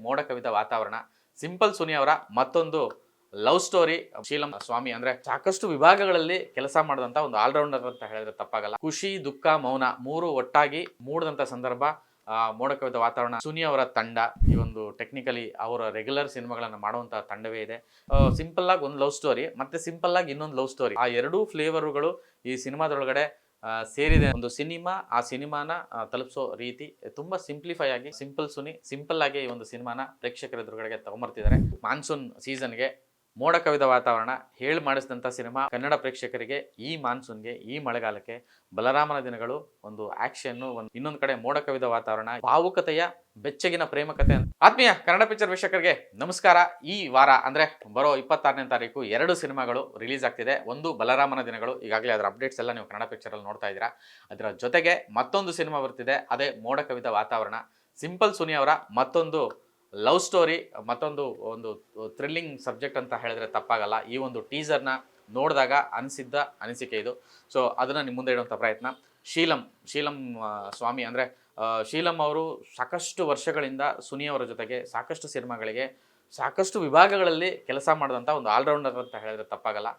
ಮೋಡ ಕವಿದ ವಾತಾವರಣ. ಸಿಂಪಲ್ ಸುನಿ ಅವರ ಮತ್ತೊಂದು ಲವ್ ಸ್ಟೋರಿ. ಶೀಲಂ ಸ್ವಾಮಿ ಅಂದ್ರೆ ಸಾಕಷ್ಟು ವಿಭಾಗಗಳಲ್ಲಿ ಕೆಲಸ ಮಾಡಿದಂತ ಒಂದು ಆಲ್ರೌಂಡರ್ ಅಂತ ಹೇಳಿದ್ರೆ ತಪ್ಪಾಗಲ್ಲ. ಖುಷಿ, ದುಃಖ, ಮೌನ ಮೂರು ಒಟ್ಟಾಗಿ ಮೂಡಿದಂತ ಸಂದರ್ಭ ಮೋಡ ಕವಿದ ವಾತಾವರಣ. ಸುನಿ ಅವರ ತಂಡ ಈ ಒಂದು ಟೆಕ್ನಿಕಲಿ ಅವರ ರೆಗ್ಯುಲರ್ ಸಿನಿಮಾಗಳನ್ನು ಮಾಡುವಂತಹ ತಂಡವೇ ಇದೆ. ಸಿಂಪಲ್ ಆಗಿ ಒಂದು ಲವ್ ಸ್ಟೋರಿ ಮತ್ತೆ ಸಿಂಪಲ್ ಆಗಿ ಇನ್ನೊಂದು ಲವ್ ಸ್ಟೋರಿ, ಆ ಎರಡೂ ಫ್ಲೇವರ್ಗಳು ಈ ಸಿನಿಮಾದೊಳಗಡೆ ಸೇರಿದೆ. ಒಂದು ಸಿನಿಮಾ, ಆ ಸಿನಿಮಾನ ತಲುಪಿಸೋ ರೀತಿ ತುಂಬಾ ಸಿಂಪ್ಲಿಫೈ ಆಗಿ, ಸಿಂಪಲ್ ಸುನಿ ಸಿಂಪಲ್ ಆಗಿ ಈ ಒಂದು ಸಿನಿಮಾನ ಪ್ರೇಕ್ಷಕರ ಎದುರುಗಡೆಗೆ ತಗೊಂಬರ್ತಿದ್ದಾರೆ. ಮಾನ್ಸೂನ್ ಸೀಸನ್ಗೆ ಮೋಡ ಕವಿದ ವಾತಾವರಣ ಹೇಳಿ ಮಾಡಿಸಿದಂಥ ಸಿನಿಮಾ ಕನ್ನಡ ಪ್ರೇಕ್ಷಕರಿಗೆ ಈ ಮಾನ್ಸೂನ್ಗೆ, ಈ ಮಳೆಗಾಲಕ್ಕೆ ಬಲರಾಮನ ದಿನಗಳು ಒಂದು ಆಕ್ಷನ್, ಇನ್ನೊಂದು ಕಡೆ ಮೋಡ ಕವಿದ ವಾತಾವರಣ, ಭಾವುಕತೆಯ ಬೆಚ್ಚಗಿನ ಪ್ರೇಮಕತೆ. ಆತ್ಮೀಯ ಕನ್ನಡ ಪಿಕ್ಚರ್ ವೀಕ್ಷಕರಿಗೆ ನಮಸ್ಕಾರ. ಈ ವಾರ ಅಂದ್ರೆ ಬರೋ 26ನೇ ತಾರೀಕು 2 ಸಿನಿಮಾಗಳು ರಿಲೀಸ್ ಆಗ್ತಿದೆ. ಒಂದು ಬಲರಾಮನ ದಿನಗಳು, ಈಗಾಗಲೇ ಅದರ ಅಪ್ಡೇಟ್ಸ್ ಎಲ್ಲ ನೀವು ಕನ್ನಡ ಪಿಕ್ಚರ್ ಅಲ್ಲಿ ನೋಡ್ತಾ ಇದ್ದೀರಾ. ಅದರ ಜೊತೆಗೆ ಮತ್ತೊಂದು ಸಿನಿಮಾ ಬರ್ತಿದೆ, ಅದೇ ಮೋಡ ಕವಿದ ವಾತಾವರಣ. ಸಿಂಪಲ್ ಸುನಿ ಅವರ ಮತ್ತೊಂದು ಲವ್ ಸ್ಟೋರಿ, ಒಂದು ಥ್ರಿಲ್ಲಿಂಗ್ ಸಬ್ಜೆಕ್ಟ್ ಅಂತ ಹೇಳಿದ್ರೆ ತಪ್ಪಾಗಲ್ಲ. ಈ ಒಂದು ಟೀಸರ್ನ ನೋಡಿದಾಗ ಅನಿಸಿದ್ದ ಅನಿಸಿಕೆ ಇದು. ಸೊ ಅದನ್ನು ನಿಮ್ಮ ಮುಂದೆ ಇಡುವಂಥ ಪ್ರಯತ್ನ. ಶೀಲಂ ಸ್ವಾಮಿ ಅಂದರೆ ಶೀಲಂ ಅವರು ಸಾಕಷ್ಟು ವರ್ಷಗಳಿಂದ ಸುನಿ ಅವರ ಜೊತೆಗೆ ಸಾಕಷ್ಟು ಸಿನಿಮಾಗಳಿಗೆ, ಸಾಕಷ್ಟು ವಿಭಾಗಗಳಲ್ಲಿ ಕೆಲಸ ಮಾಡಿದಂಥ ಒಂದು ಆಲ್ರೌಂಡರ್ ಅಂತ ಹೇಳಿದ್ರೆ ತಪ್ಪಾಗಲ್ಲ.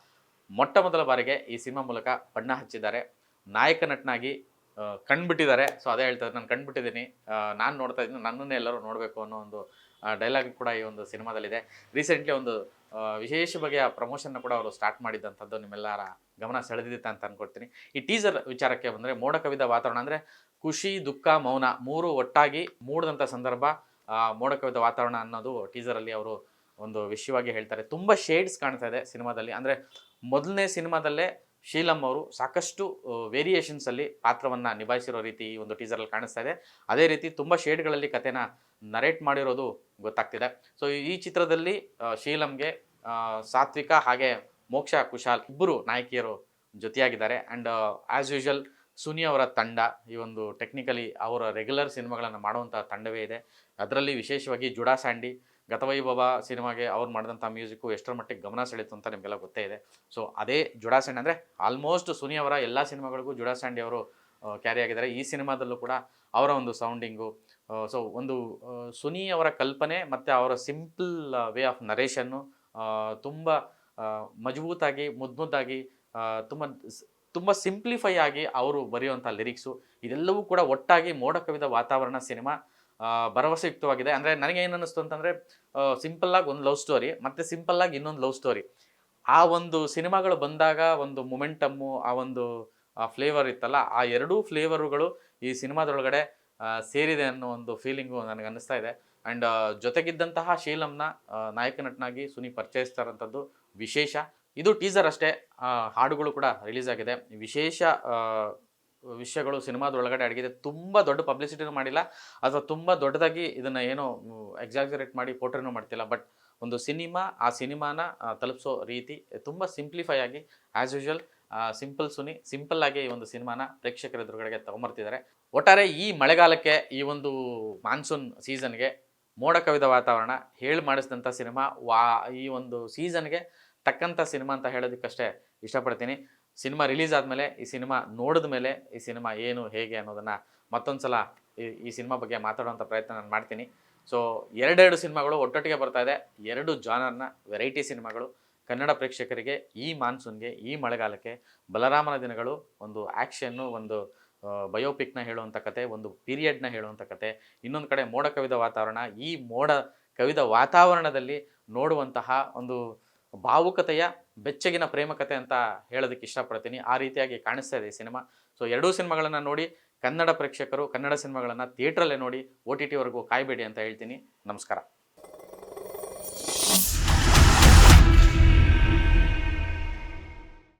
ಮೊಟ್ಟ ಮೊದಲ ಬಾರಿಗೆ ಈ ಸಿನಿಮಾ ಮೂಲಕ ಬಣ್ಣ ಹಚ್ಚಿದ್ದಾರೆ. ನಾಯಕ ನಟನಾಗಿ ಕಂಡುಬಿಟ್ಟಿದ್ದಾರೆ. ಸೊ ಅದೇ ಹೇಳ್ತಾರೆ, ನಾನು ಕಂಡುಬಿಟ್ಟಿದ್ದೀನಿ, ನಾನು ನೋಡ್ತಾ ಇದ್ದೀನಿ, ನನ್ನನ್ನೇ ಎಲ್ಲರೂ ನೋಡಬೇಕು ಅನ್ನೋ ಒಂದು ಡೈಲಾಗ್ ಕೂಡ ಈ ಒಂದು ಸಿನಿಮಾದಲ್ಲಿದೆ. ರೀಸೆಂಟ್ಲಿ ಒಂದು ವಿಶೇಷ ಬಗೆಯ ಪ್ರಮೋಷನ್ನ ಕೂಡ ಅವರು ಸ್ಟಾರ್ಟ್ ಮಾಡಿದ್ದಂಥದ್ದು ನಿಮ್ಮೆಲ್ಲರ ಗಮನ ಸೆಳೆದಿದ್ದೆ ಅಂತ ಅಂದ್ಕೊಳ್ತೀನಿ. ಈ ಟೀಸರ್ ವಿಚಾರಕ್ಕೆ ಬಂದರೆ, ಮೋಡ ಕವಿದ ವಾತಾವರಣ ಅಂದರೆ ಖುಷಿ, ದುಃಖ, ಮೌನ ಮೂರು ಒಟ್ಟಾಗಿ ಮೂಡಿದಂಥ ಸಂದರ್ಭ ಮೋಡ ಕವಿದ ವಾತಾವರಣ ಅನ್ನೋದು ಟೀಸರಲ್ಲಿ ಅವರು ಒಂದು ವಿಷಯವಾಗಿ ಹೇಳ್ತಾರೆ. ತುಂಬ ಶೇಡ್ಸ್ ಕಾಣ್ತಾ ಇದೆ ಸಿನಿಮಾದಲ್ಲಿ. ಅಂದರೆ ಮೊದಲನೇ ಸಿನಿಮಾದಲ್ಲೇ ಶೀಲಂ ಅವರು ಸಾಕಷ್ಟು ವೇರಿಯೇಷನ್ಸಲ್ಲಿ ಪಾತ್ರವನ್ನು ನಿಭಾಯಿಸಿರೋ ರೀತಿ ಈ ಒಂದು ಟೀಸರಲ್ಲಿ ಕಾಣಿಸ್ತಾ ಇದೆ. ಅದೇ ರೀತಿ ತುಂಬ ಶೇಡ್ಗಳಲ್ಲಿ ಕಥೆನ ನರೇಟ್ ಮಾಡಿರೋದು ಗೊತ್ತಾಗ್ತಿದೆ. ಸೊ ಈ ಚಿತ್ರದಲ್ಲಿ ಶೀಲಂಗೆ ಸಾತ್ವಿಕ ಹಾಗೆ ಮೋಕ್ಷ ಕುಶಾಲ್ ಇಬ್ಬರು ನಾಯಕಿಯರು ಜೊತೆಯಾಗಿದ್ದಾರೆ. ಆ್ಯಂಡ್ ಆ್ಯಸ್ ಯೂಶುವಲ್ ಸುನಿ ಅವರ ತಂಡ ಈ ಒಂದು ಟೆಕ್ನಿಕಲಿ ಅವರ ರೆಗ್ಯುಲರ್ ಸಿನಿಮಾಗಳನ್ನು ಮಾಡುವಂಥ ತಂಡವೇ ಇದೆ. ಅದರಲ್ಲಿ ವಿಶೇಷವಾಗಿ ಜುಡಾ ಸ್ಯಾಂಡಿ, ಗತವೈಭವ ಸಿನಿಮಾಗೆ ಅವ್ರು ಮಾಡಿದಂಥ ಮ್ಯೂಸಿಕ್ಕು ಎಷ್ಟರ ಮಟ್ಟಿಗೆ ಗಮನ ಸೆಳೀತು ಅಂತ ನಿಮಗೆಲ್ಲ ಗೊತ್ತೇ ಇದೆ. ಸೊ ಅದೇ ಜುಡಾ ಸ್ಯಾಂಡಿ ಅಂದರೆ ಆಲ್ಮೋಸ್ಟ್ ಸುನಿ ಅವರ ಎಲ್ಲ ಸಿನಿಮಾಗಳಿಗೂ ಜುಡಾ ಸ್ಯಾಂಡಿ ಅವರು ಕ್ಯಾರಿ ಆಗಿದ್ದಾರೆ. ಈ ಸಿನಿಮಾದಲ್ಲೂ ಕೂಡ ಅವರ ಒಂದು ಸೌಂಡಿಂಗು, ಸೊ ಒಂದು ಸುನಿ ಅವರ ಕಲ್ಪನೆ ಮತ್ತು ಅವರ ಸಿಂಪಲ್ ವೇ ಆಫ್ ನರೇಷನ್ನು ತುಂಬ ಮಜಬೂತಾಗಿ, ಮುದ್ದಾಗಿ, ತುಂಬ ಸಿಂಪ್ಲಿಫೈ ಆಗಿ ಅವರು ಬರೆಯುವಂಥ ಲಿರಿಕ್ಸು, ಇದೆಲ್ಲವೂ ಕೂಡ ಒಟ್ಟಾಗಿ ಮೋಡ ಕವಿದ ವಾತಾವರಣ ಸಿನಿಮಾ ಭರವಸೆಯುಕ್ತವಾಗಿದೆ. ಅಂದರೆ ನನಗೆ ಏನು ಅನ್ನಿಸ್ತು ಅಂತಂದರೆ, ಸಿಂಪಲ್ಲಾಗಿ ಒಂದು ಲವ್ ಸ್ಟೋರಿ ಮತ್ತು ಸಿಂಪಲ್ಲಾಗಿ ಇನ್ನೊಂದು ಲವ್ ಸ್ಟೋರಿ, ಆ ಒಂದು ಸಿನಿಮಾಗಳು ಬಂದಾಗ ಒಂದು ಮೊಮೆಂಟಮ್ಮು, ಆ ಒಂದು ಫ್ಲೇವರ್ ಇತ್ತಲ್ಲ, ಆ ಎರಡೂ ಫ್ಲೇವರುಗಳು ಈ ಸಿನಿಮಾದೊಳಗಡೆ ಸೇರಿದೆ ಅನ್ನೋ ಒಂದು ಫೀಲಿಂಗು ನನಗೆ ಅನ್ನಿಸ್ತಾ ಇದೆ. ಆ್ಯಂಡ್ ಜೊತೆಗಿದ್ದಂತಹ ಶೀಲಂನ ನಾಯಕ ನಟನಾಗಿ ಸುನಿ ಪರಿಚಯಿಸ್ತಾರಂಥದ್ದು ವಿಶೇಷ. ಇದು ಟೀಸರ್ ಅಷ್ಟೇ, ಹಾಡುಗಳು ಕೂಡ ರಿಲೀಸ್ ಆಗಿದೆ. ವಿಶೇಷ ವಿಷಯಗಳು ಸಿನಿಮಾದೊಳಗಡೆ ಅಡಗಿದೆ. ತುಂಬ ದೊಡ್ಡ ಪಬ್ಲಿಸಿಟಿನೂ ಮಾಡಿಲ್ಲ ಅಥವಾ ತುಂಬ ದೊಡ್ಡದಾಗಿ ಇದನ್ನು ಏನೋ ಎಕ್ಸಾಗ್ಜರೇಟ್ ಮಾಡಿ ಪೋಟ್ರೇನೂ ಮಾಡ್ತಿಲ್ಲ. ಬಟ್ ಒಂದು ಸಿನಿಮಾ, ಆ ಸಿನಿಮಾನ ತಲುಪಿಸೋ ರೀತಿ ತುಂಬ ಸಿಂಪ್ಲಿಫೈ ಆಗಿ, as usual simple Suni simple ಆಗಿ ಈ ಒಂದು ಸಿನಿಮಾನ ಪ್ರೇಕ್ಷಕರ ಎದುರುಗಡೆಗೆ ತಗೊಂಬರ್ತಿದ್ದಾರೆ. ಒಟ್ಟಾರೆ ಈ ಮಳೆಗಾಲಕ್ಕೆ, ಈ ಒಂದು ಮಾನ್ಸೂನ್ ಸೀಸನ್ಗೆ ಮೋಡ ಕವಿದ ವಾತಾವರಣ ಹೇಳಿ ಮಾಡಿಸಿದಂಥ ಸಿನಿಮಾ, ಈ ಒಂದು ಸೀಸನ್ಗೆ ತಕ್ಕಂಥ ಸಿನಿಮಾ ಅಂತ ಹೇಳೋದಕ್ಕಷ್ಟೇ ಇಷ್ಟಪಡ್ತೀನಿ. ಸಿನಿಮಾ ರಿಲೀಸ್ ಆದಮೇಲೆ, ಈ ಸಿನಿಮಾ ನೋಡಿದ ಮೇಲೆ ಈ ಸಿನಿಮಾ ಏನು ಹೇಗೆ ಅನ್ನೋದನ್ನು ಮತ್ತೊಂದು ಸಲ ಈ ಸಿನಿಮಾ ಬಗ್ಗೆ ಮಾತಾಡುವಂಥ ಪ್ರಯತ್ನ ನಾನು ಮಾಡ್ತೀನಿ. ಸೊ ಎರಡೆರಡು ಸಿನಿಮಾಗಳು ಒಟ್ಟೊಟ್ಟಿಗೆ ಬರ್ತಾ ಇದೆ, 2 ಜಾನರ್ನ ವೆರೈಟಿ ಸಿನಿಮಾಗಳು ಕನ್ನಡ ಪ್ರೇಕ್ಷಕರಿಗೆ ಈ ಮಾನ್ಸೂನ್ಗೆ, ಈ ಮಳೆಗಾಲಕ್ಕೆ. ಬಲರಾಮನ ದಿನಗಳು ಒಂದು ಆ್ಯಕ್ಷನ್ನು, ಒಂದು ಬಯೋಪಿಕ್ನ ಹೇಳುವಂಥ ಕತೆ, ಒಂದು ಪೀರಿಯಡ್ನ ಹೇಳುವಂಥ ಕತೆ. ಇನ್ನೊಂದು ಕಡೆ ಮೋಡ ಕವಿದ ವಾತಾವರಣ. ಈ ಮೋಡ ಕವಿದ ವಾತಾವರಣದಲ್ಲಿ ನೋಡುವಂತಹ ಒಂದು ಭಾವುಕತೆಯ ಬೆಚ್ಚಗಿನ ಪ್ರೇಮಕತೆ ಅಂತ ಹೇಳೋದಕ್ಕೆ ಇಷ್ಟಪಡ್ತೀನಿ. ಆ ರೀತಿಯಾಗಿ ಕಾಣಿಸ್ತಾ ಇದೆ ಈ ಸಿನಿಮಾ. ಸೊ 2 ಸಿನಿಮಾಗಳನ್ನು ನೋಡಿ, ಕನ್ನಡ ಪ್ರೇಕ್ಷಕರು ಕನ್ನಡ ಸಿನಿಮಾಗಳನ್ನು ಥಿಯೇಟ್ರಲ್ಲೇ ನೋಡಿ, OTT ವರೆಗೂ ಕಾಯಬೇಡಿ ಅಂತ ಹೇಳ್ತೀನಿ. ನಮಸ್ಕಾರ.